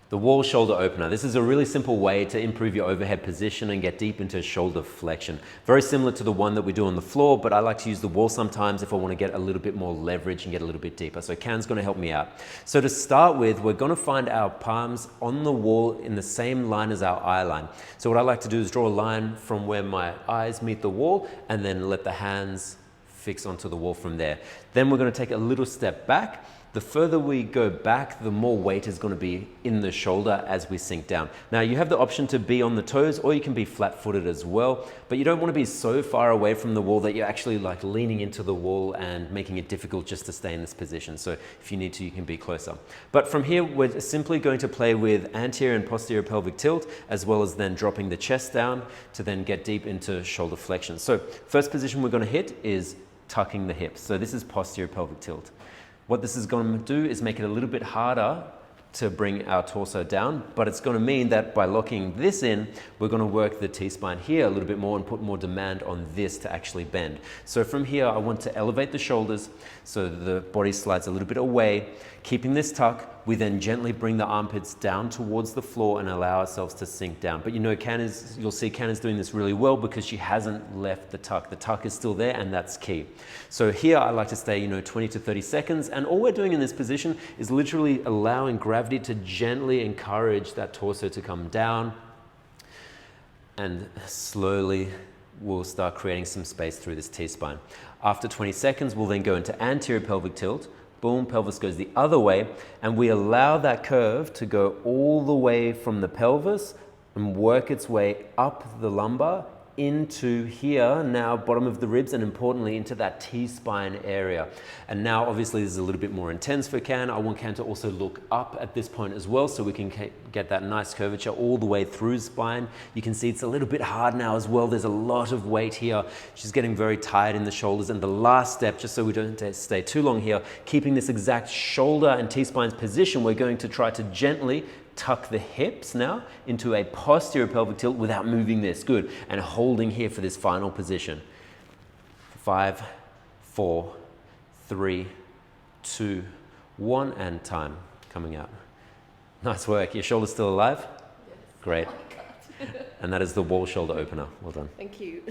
The wall shoulder opener. This is a really simple way to improve your overhead position and get deep into shoulder flexion. Very similar to the one that we do on the floor, but I like to use the wall sometimes if I want to get a little bit more leverage and get a little bit deeper. So Can's going to help me out. So to start with, we're going to find our palms on the wall in the same line as our eye line. So what I like to do is draw a line from where my eyes meet the wall and then let the hands fix onto the wall from there. Then we're going to take a little step back. The further we go back, the more weight is going to be in the shoulder as we sink down. Now you have the option to be on the toes, or you can be flat-footed as well, but you don't want to be so far away from the wall that you're actually like leaning into the wall and making it difficult just to stay in this position. So if you need to, you can be closer. But from here, we're simply going to play with anterior and posterior pelvic tilt, as well as then dropping the chest down to then get deep into shoulder flexion. So first position we're going to hit is tucking the hips. So this is posterior pelvic tilt. What this is going to do is make it a little bit harder to bring our torso down, but it's going to mean that by locking this in, we're going to work the T-spine here a little bit more and put more demand on this to actually bend. So from here, I want to elevate the shoulders so the body slides a little bit away. Keeping this tuck, we then gently bring the armpits down towards the floor and allow ourselves to sink down. But you know, you'll see Can is doing this really well because she hasn't left the tuck. The tuck is still there, and that's key. So here I like to stay, 20 to 30 seconds, and all we're doing in this position is literally allowing gravity to gently encourage that torso to come down, and slowly we'll start creating some space through this T-spine. After 20 seconds, we'll then go into anterior pelvic tilt. Boom, pelvis goes the other way, and we allow that curve to go all the way from the pelvis and work its way up the lumbar into here, now bottom of the ribs, and importantly into that T-spine area. And now obviously this is a little bit more intense for Can. I want Can to also look up at this point as well, so we can get that nice curvature all the way through spine. You can see it's a little bit hard now as well. There's a lot of weight here. She's getting very tired in the shoulders. And the last step, just so we don't stay too long here, keeping this exact shoulder and T-spine's position, we're going to try to gently tuck the hips now into a posterior pelvic tilt without moving this. Good. And holding here for this final position. 5, 4, 3, 2, 1, and time. Coming out. Nice work. Your shoulder's still alive? Yes. Great. Oh my God. And that is the wall shoulder opener. Well done. Thank you.